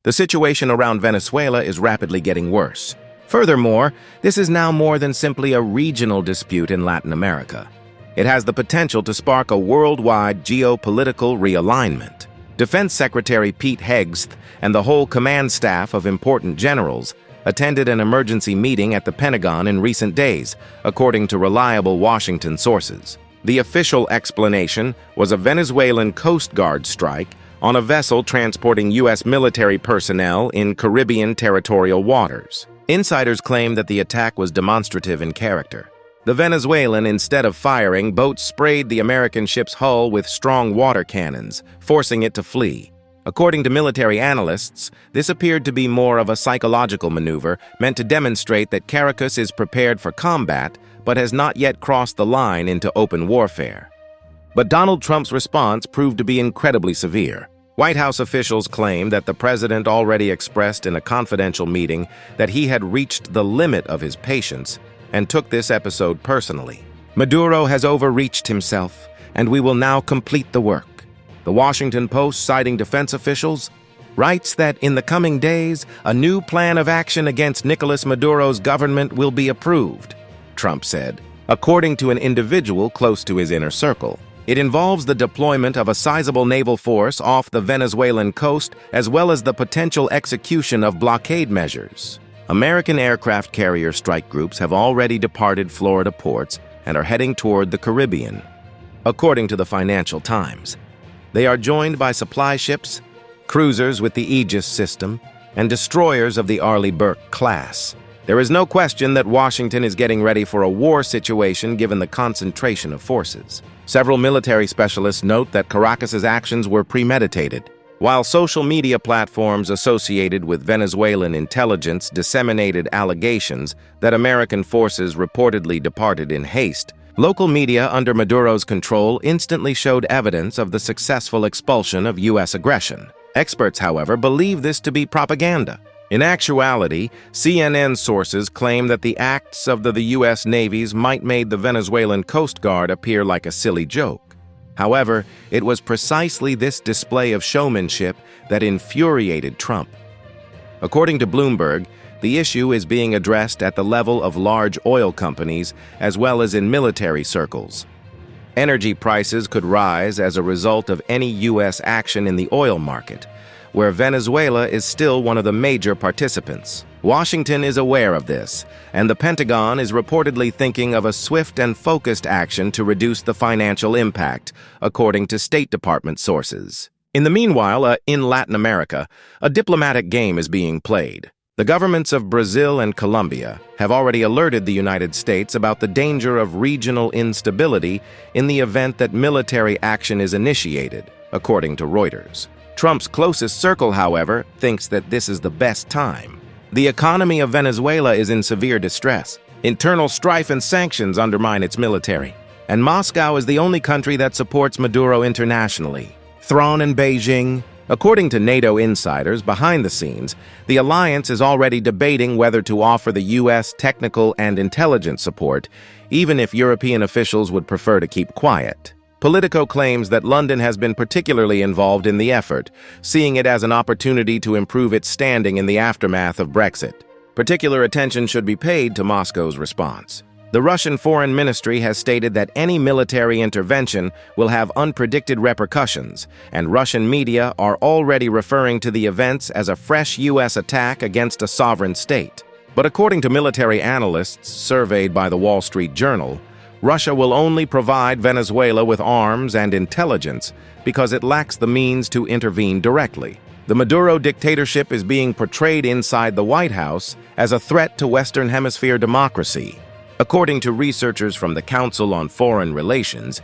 The situation around Venezuela is rapidly getting worse. Furthermore, this is now more than simply a regional dispute in Latin America. It has the potential to spark a worldwide geopolitical realignment. Defense Secretary Pete Hegseth and the whole command staff of important generals attended an emergency meeting at the Pentagon in recent days, according to reliable Washington sources. The official explanation was a Venezuelan Coast Guard strike on a vessel transporting U.S. military personnel in Caribbean territorial waters. Insiders claim that the attack was demonstrative in character. The Venezuelan, instead of firing, boats sprayed the American ship's hull with strong water cannons, forcing it to flee. According to military analysts, this appeared to be more of a psychological maneuver meant to demonstrate that Caracas is prepared for combat but has not yet crossed the line into open warfare. But Donald Trump's response proved to be incredibly severe. White House officials claim that the president already expressed in a confidential meeting that he had reached the limit of his patience and took this episode personally. Maduro has overreached himself, and we will now complete the work. The Washington Post, citing defense officials, writes that in the coming days, a new plan of action against Nicolás Maduro's government will be approved, Trump said, according to an individual close to his inner circle. It involves the deployment of a sizable naval force off the Venezuelan coast, as well as the potential execution of blockade measures. American aircraft carrier strike groups have already departed Florida ports and are heading toward the Caribbean, according to the Financial Times. They are joined by supply ships, cruisers with the Aegis system, and destroyers of the Arleigh Burke class. There is no question that Washington is getting ready for a war situation given the concentration of forces. Several military specialists note that Caracas's actions were premeditated. While social media platforms associated with Venezuelan intelligence disseminated allegations that American forces reportedly departed in haste, local media under Maduro's control instantly showed evidence of the successful expulsion of U.S. aggression. Experts, however, believe this to be propaganda. In actuality, CNN sources claim that the acts of the U.S. navies might make the Venezuelan Coast Guard appear like a silly joke. However, it was precisely this display of showmanship that infuriated Trump. According to Bloomberg, the issue is being addressed at the level of large oil companies as well as in military circles. Energy prices could rise as a result of any U.S. action in the oil market, where Venezuela is still one of the major participants. Washington is aware of this, and the Pentagon is reportedly thinking of a swift and focused action to reduce the financial impact, according to State Department sources. In the meanwhile, in Latin America, a diplomatic game is being played. The governments of Brazil and Colombia have already alerted the United States about the danger of regional instability in the event that military action is initiated, according to Reuters. Trump's closest circle, however, thinks that this is the best time. The economy of Venezuela is in severe distress. Internal strife and sanctions undermine its military. And Moscow is the only country that supports Maduro internationally. Thrawn in Beijing. According to NATO insiders behind the scenes, the alliance is already debating whether to offer the U.S. technical and intelligence support, even if European officials would prefer to keep quiet. Politico claims that London has been particularly involved in the effort, seeing it as an opportunity to improve its standing in the aftermath of Brexit. Particular attention should be paid to Moscow's response. The Russian Foreign Ministry has stated that any military intervention will have unpredicted repercussions, and Russian media are already referring to the events as a fresh U.S. attack against a sovereign state. But according to military analysts surveyed by the Wall Street Journal, Russia will only provide Venezuela with arms and intelligence because it lacks the means to intervene directly. The Maduro dictatorship is being portrayed inside the White House as a threat to Western Hemisphere democracy. According to researchers from the Council on Foreign Relations,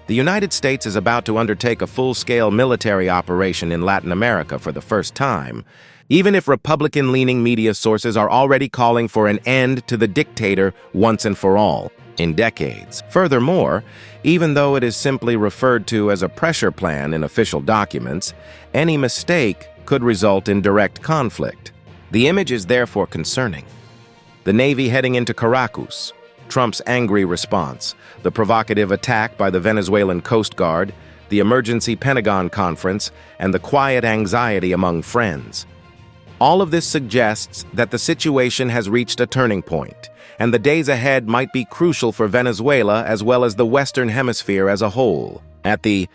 the United States is about to undertake a full-scale military operation in Latin America for the first time, even if Republican-leaning media sources are already calling for an end to the dictator once and for all. In decades. Furthermore, even though it is simply referred to as a pressure plan in official documents, any mistake could result in direct conflict. The image is therefore concerning. The Navy heading into Caracas, Trump's angry response, the provocative attack by the Venezuelan Coast Guard, the emergency Pentagon conference, and the quiet anxiety among friends. All of this suggests that the situation has reached a turning point, and the days ahead might be crucial for Venezuela as well as the Western Hemisphere as a whole. At the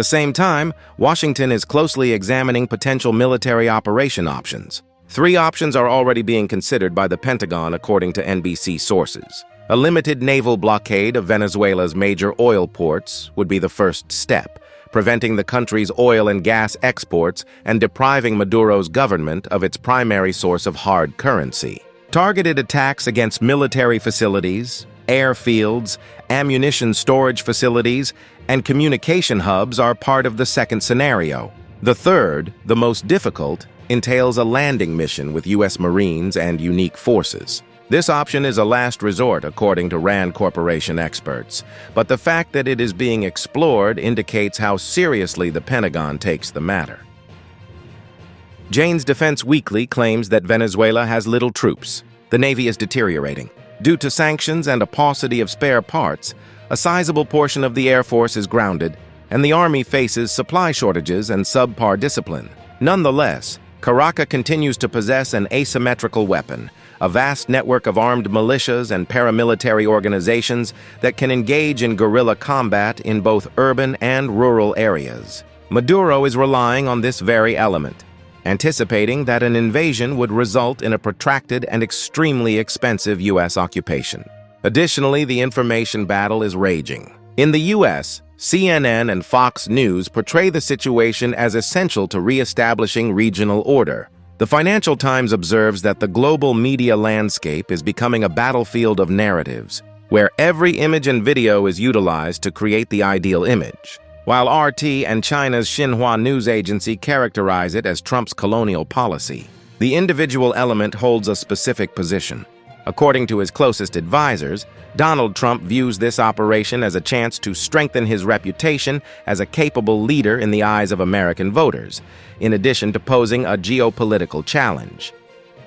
same time, Washington is closely examining potential military operation options. 3 options are already being considered by the Pentagon, according to NBC sources. A limited naval blockade of Venezuela's major oil ports would be the first step, preventing the country's oil and gas exports and depriving Maduro's government of its primary source of hard currency. Targeted attacks against military facilities, airfields, ammunition storage facilities, and communication hubs are part of the second scenario. The third, the most difficult, entails a landing mission with U.S. Marines and unique forces. This option is a last resort, according to RAND Corporation experts, but the fact that it is being explored indicates how seriously the Pentagon takes the matter. Jane's Defense Weekly claims that Venezuela has little troops. The Navy is deteriorating. Due to sanctions and a paucity of spare parts, a sizable portion of the Air Force is grounded, and the Army faces supply shortages and subpar discipline. Nonetheless, Caracas continues to possess an asymmetrical weapon, a vast network of armed militias and paramilitary organizations that can engage in guerrilla combat in both urban and rural areas. Maduro is relying on this very element, anticipating that an invasion would result in a protracted and extremely expensive U.S. occupation. Additionally, the information battle is raging. In the U.S., CNN and Fox News portray the situation as essential to reestablishing regional order. The Financial Times observes that the global media landscape is becoming a battlefield of narratives, where every image and video is utilized to create the ideal image. While RT and China's Xinhua news agency characterize it as Trump's colonial policy, the individual element holds a specific position. According to his closest advisors, Donald Trump views this operation as a chance to strengthen his reputation as a capable leader in the eyes of American voters, in addition to posing a geopolitical challenge.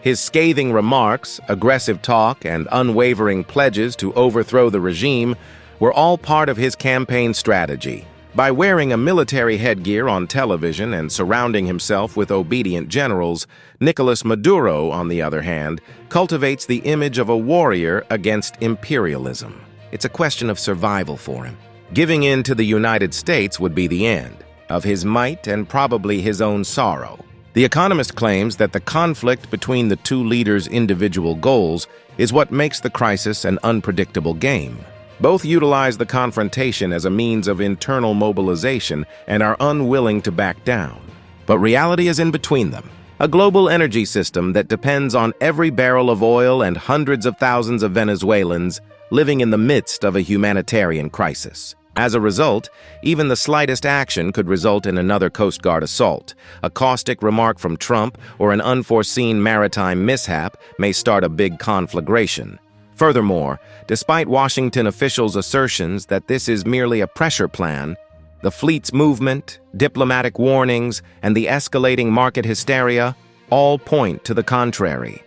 His scathing remarks, aggressive talk, and unwavering pledges to overthrow the regime were all part of his campaign strategy. By wearing a military headgear on television and surrounding himself with obedient generals, Nicolás Maduro, on the other hand, cultivates the image of a warrior against imperialism. It's a question of survival for him. Giving in to the United States would be the end of his might and probably his own sorrow. The Economist claims that the conflict between the two leaders' individual goals is what makes the crisis an unpredictable game. Both utilize the confrontation as a means of internal mobilization and are unwilling to back down. But reality is in between them. A global energy system that depends on every barrel of oil and hundreds of thousands of Venezuelans living in the midst of a humanitarian crisis. As a result, even the slightest action could result in another Coast Guard assault. A caustic remark from Trump or an unforeseen maritime mishap may start a big conflagration. Furthermore, despite Washington officials' assertions that this is merely a pressure plan, the fleet's movement, diplomatic warnings, and the escalating market hysteria all point to the contrary.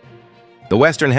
The Western